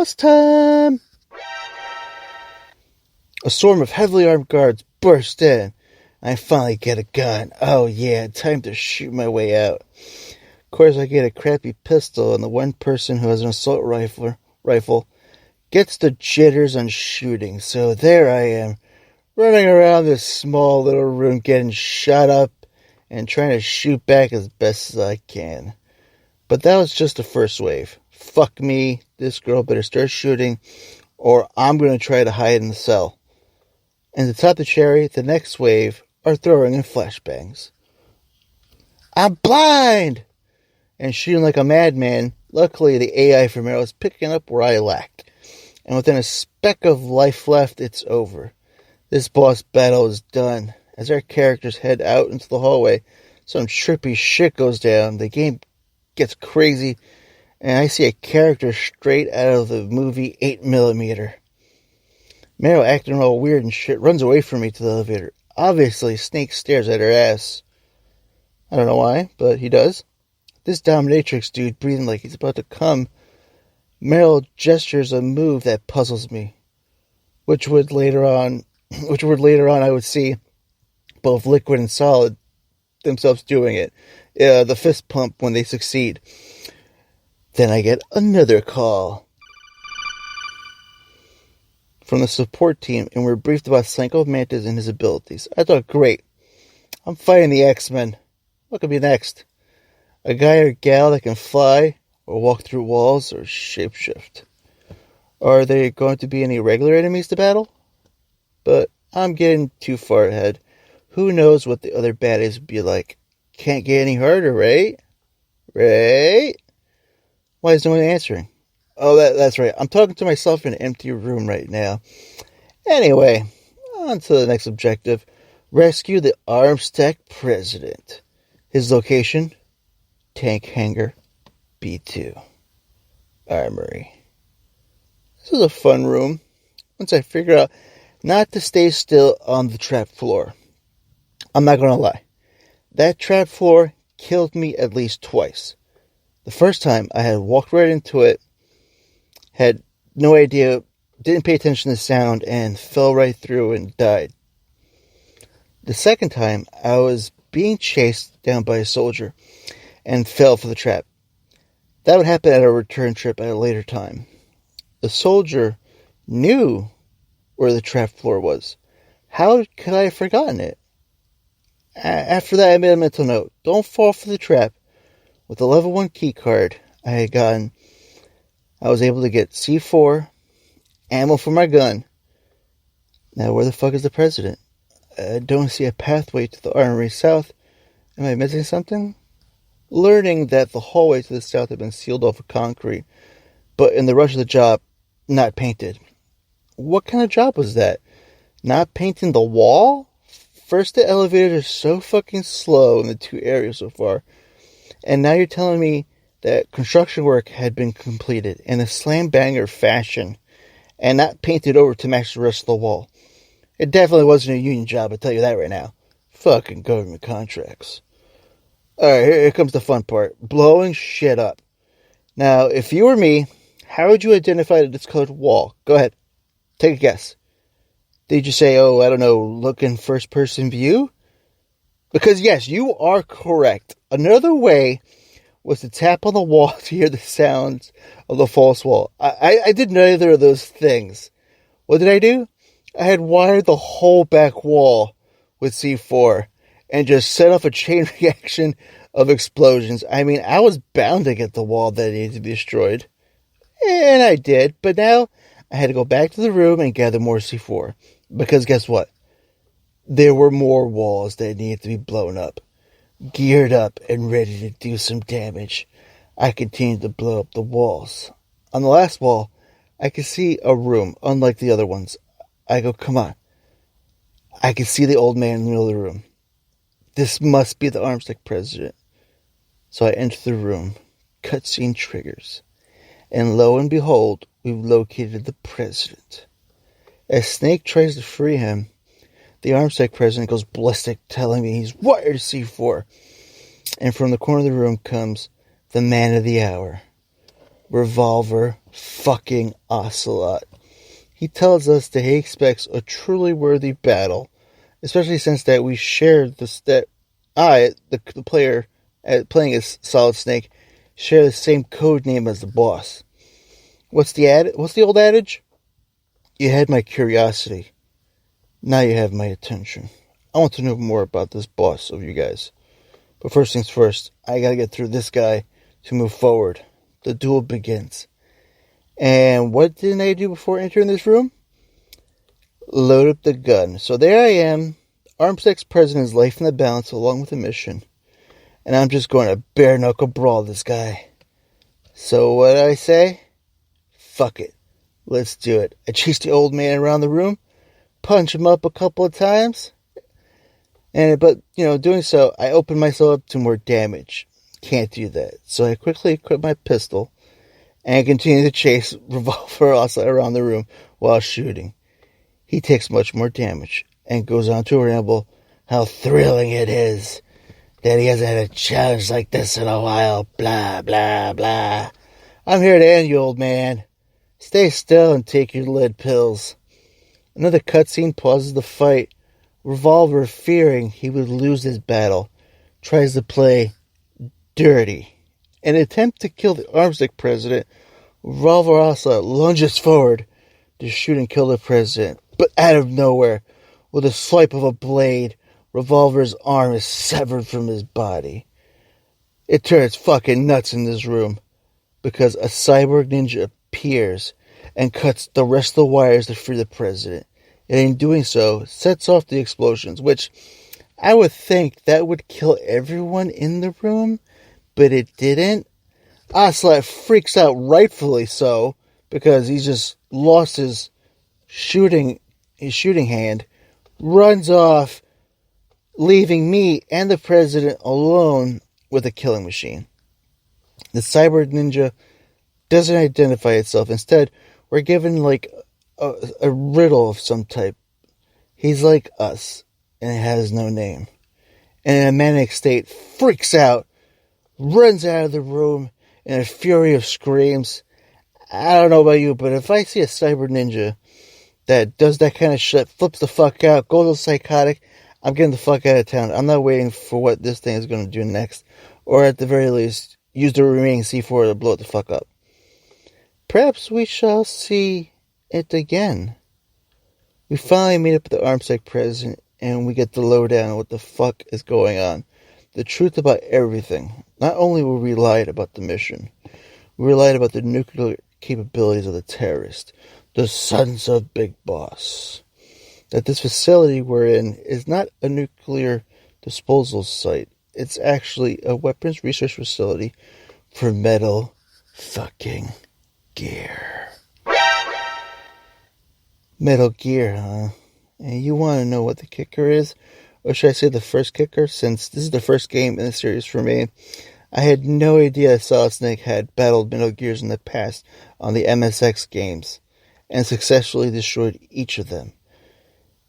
Boss time! A storm of heavily armed guards burst in. I finally get a gun. Oh yeah, time to shoot my way out. Of course, I get a crappy pistol, and the one person who has an assault rifle gets the jitters on shooting. So there I am, running around this small little room, getting shot up and trying to shoot back as best as I can. But that was just the first wave. Fuck me, this girl better start shooting, or I'm going to try to hide in the cell. And to top the cherry, the next wave are throwing in flashbangs. I'm blind! And shooting like a madman. Luckily, the AI from Arrow is picking up where I lacked. And within a speck of life left, it's over. This boss battle is done. As our characters head out into the hallway, some trippy shit goes down. The game gets crazy, and I see a character straight out of the movie 8mm. Meryl, acting all weird and shit, runs away from me to the elevator. Obviously, Snake stares at her ass. I don't know why, but he does. This dominatrix dude breathing like he's about to come. Meryl gestures a move that puzzles me, which would later on I would see both Liquid and Solid themselves doing it. The fist pump when they succeed. Then I get another call from the support team, and we're briefed about Psycho Mantis and his abilities. I thought, great, I'm fighting the X-Men. What could be next? A guy or gal that can fly, or walk through walls, or shapeshift. Are there going to be any regular enemies to battle? But I'm getting too far ahead. Who knows what the other baddies would be like? Can't get any harder, right? Right? Why is no one answering? Oh, that's right. I'm talking to myself in an empty room right now. Anyway, on to the next objective. Rescue the Armstack President. His location? Tank Hangar B2. Armory. This is a fun room. Once I figure out not to stay still on the trap floor. I'm not going to lie. That trap floor killed me at least twice. The first time, I had walked right into it, had no idea, didn't pay attention to the sound, and fell right through and died. The second time, I was being chased down by a soldier and fell for the trap. That would happen at a return trip at a later time. The soldier knew where the trap floor was. How could I have forgotten it? After that, I made a mental note. Don't fall for the trap. With the level 1 key card I had gotten, I was able to get C4, ammo for my gun. Now, where the fuck is the president? I don't see a pathway to the armory south. Am I missing something? Learning that the hallway to the south had been sealed off with concrete, but in the rush of the job, not painted. What kind of job was that? Not painting the wall? First, the elevators are so fucking slow in the two areas so far. And now you're telling me that construction work had been completed in a slam-banger fashion and not painted over to match the rest of the wall. It definitely wasn't a union job, I'll tell you that right now. Fucking government contracts. Alright, here comes the fun part. Blowing shit up. Now, if you were me, how would you identify the discolored wall? Go ahead. Take a guess. Did you say, look in first-person view? Because, yes, you are correct. Another way was to tap on the wall to hear the sounds of the false wall. I did neither of those things. What did I do? I had wired the whole back wall with C4 and just set off a chain reaction of explosions. I mean, I was bound to get the wall that needed to be destroyed. And I did, but now I had to go back to the room and gather more C4. Because guess what? There were more walls that needed to be blown up. Geared up and ready to do some damage. I continued to blow up the walls. On the last wall, I could see a room, unlike the other ones. I go, come on. I could see the old man in the middle of the room. This must be the Armstack president. So I enter the room. Cutscene triggers. And lo and behold, we've located the president. As Snake tries to free him, the Armstack president goes ballistic, telling me he's wired to C4. And from the corner of the room comes the man of the hour. Revolver fucking Ocelot. He tells us that he expects a truly worthy battle, especially since that we shared the player playing as Solid Snake, share the same code name as the boss. What's the old adage? You had my curiosity. Now you have my attention. I want to know more about this boss of you guys. But first things first, I gotta get through this guy to move forward. The duel begins. And what didn't I do before entering this room? Load up the gun. So there I am. Armsec's president is life in the balance along with the mission. And I'm just going to bare knuckle brawl this guy. So what did I say? Fuck it. Let's do it. I chase the old man around the room, punch him up a couple of times. But doing so, I open myself up to more damage. Can't do that. So I quickly equip my pistol and continue to chase Revolver Ocelot around the room while shooting. He takes much more damage and goes on to ramble how thrilling it is that he hasn't had a challenge like this in a while. Blah, blah, blah. I'm here to end you, old man. Stay still and take your lead pills. Another cutscene pauses the fight. Revolver, fearing he would lose his battle, tries to play dirty. In an attempt to kill the Armsec president, Revolver Ocelot lunges forward to shoot and kill the president. But out of nowhere, with a swipe of a blade, Revolver's arm is severed from his body. It turns fucking nuts in this room, because a cyborg ninja appears and cuts the rest of the wires to free the president. And in doing so, sets off the explosions, which I would think that would kill everyone in the room, but it didn't. Ocelot freaks out, rightfully so, because he's just lost his shooting hand, runs off, leaving me and the president alone with a killing machine. The cyborg ninja doesn't identify itself. Instead, we're given like a riddle of some type. He's like us, and has no name. And in a manic state, freaks out, runs out of the room in a fury of screams. I don't know about you, but if I see a cyber ninja that does that kind of shit, flips the fuck out, goes all psychotic, I'm getting the fuck out of town. I'm not waiting for what this thing is going to do next. Or at the very least, use the remaining C4 to blow it the fuck up. Perhaps we shall see it again. We finally meet up with the Armsec president, and we get the lowdown on what the fuck is going on. The truth about everything. Not only were we lied about the mission, we lied about the nuclear capabilities of the terrorists, the sons of Big Boss. That this facility we're in is not a nuclear disposal site. It's actually a weapons research facility for Metal fucking Gear. Metal Gear, huh? And you want to know what the kicker is? Or should I say the first kicker? Since this is the first game in the series for me, I had no idea Solid Snake had battled Metal Gears in the past on the MSX games, and successfully destroyed each of them.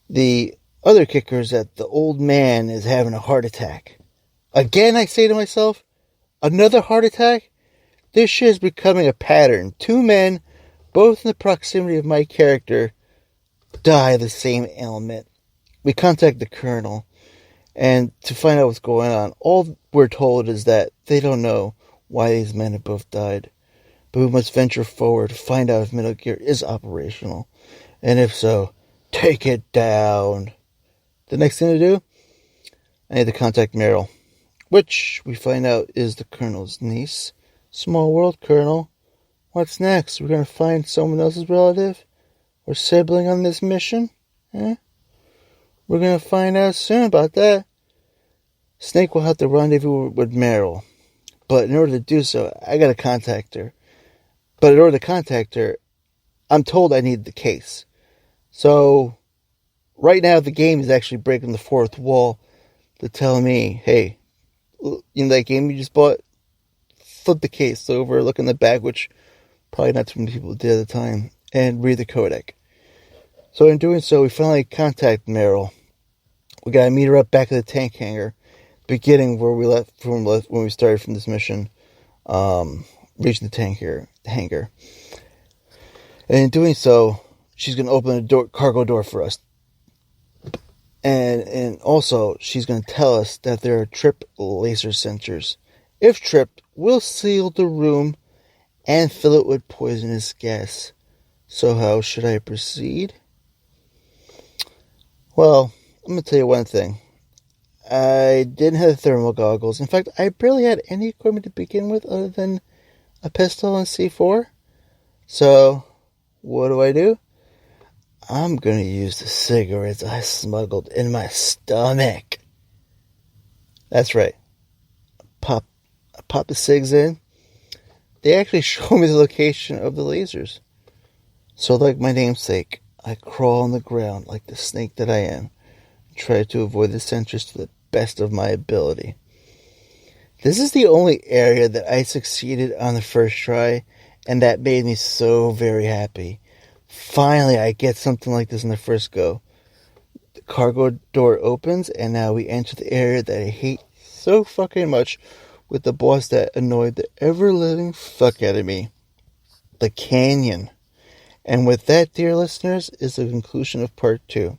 The other kicker is that the old man is having a heart attack. Again, I say to myself, another heart attack? This shit is becoming a pattern. Two men, both in the proximity of my character, die of the same ailment. We contact the colonel, and to find out what's going on, all we're told is that they don't know why these men have both died. But we must venture forward to find out if Metal Gear is operational. And if so, take it down. The next thing to do, I need to contact Meryl, which we find out is the colonel's niece. Small world, Colonel. What's next? We're going to find someone else's relative or sibling on this mission? Eh? We're going to find out soon about that. Snake will have to rendezvous with Meryl. But in order to do so, I got to contact her. But in order to contact her, I'm told I need the case. So, right now the game is actually breaking the fourth wall to tell me, hey, you know that game you just bought? Flip the case over, look in the back, which probably not too many people did at the time, and read the codec. So in doing so, we finally contact Meryl. We gotta meet her up back at the tank hangar, beginning where we left from when we started from this mission, reaching the tank hangar. And in doing so, she's going to open a cargo door for us. And also, she's going to tell us that there are trip laser sensors. If tripped, we'll seal the room and fill it with poisonous gas. So how should I proceed? Well, I'm going to tell you one thing. I didn't have thermal goggles. In fact, I barely had any equipment to begin with other than a pistol and C4. So, what do? I'm going to use the cigarettes I smuggled in my stomach. That's right. I pop the cigs in. They actually show me the location of the lasers. So like my namesake, I crawl on the ground like the snake that I am, and try to avoid the sensors to the best of my ability. This is the only area that I succeeded on the first try, and that made me so very happy. Finally, I get something like this in the first go. The cargo door opens, and now we enter the area that I hate so fucking much, with the boss that annoyed the ever-living fuck out of me. The canyon. And with that, dear listeners, is the conclusion of Part 2.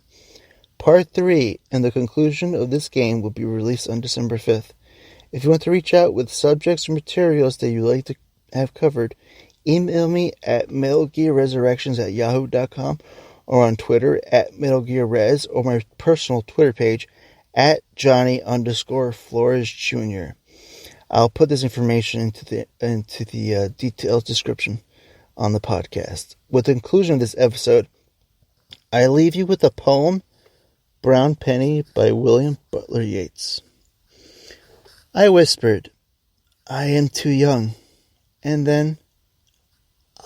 Part 3 and the conclusion of this game will be released on December 5th. If you want to reach out with subjects or materials that you'd like to have covered, email me at metalgearresurrections@yahoo.com or on Twitter at metalgearres or my personal Twitter page at Johnny_Flores Jr. I'll put this information into the detailed description on the podcast. With the conclusion of this episode, I leave you with the poem Brown Penny by William Butler Yeats. I whispered, I am too young, and then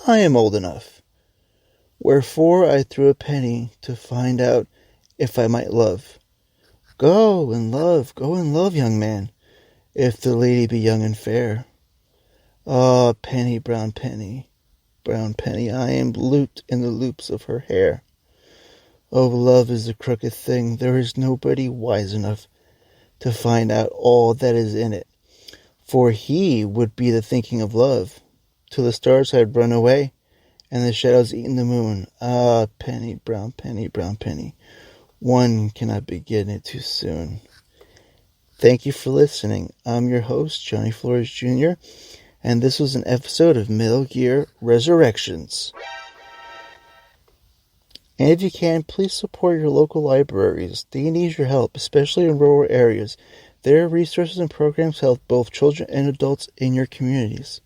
I am old enough. Wherefore I threw a penny to find out if I might love. Go and love, young man, if the lady be young and fair. Ah, penny, brown penny, I am looped in the loops of her hair. Oh, love is a crooked thing, there is nobody wise enough to find out all that is in it. For he would be the thinking of love, till the stars had run away, and the shadows eaten the moon. Ah, penny, brown penny, one cannot begin it too soon. Thank you for listening. I'm your host, Johnny Flores Jr., and this was an episode of Metal Gear Resurrections. And if you can, please support your local libraries. They need your help, especially in rural areas. Their resources and programs help both children and adults in your communities.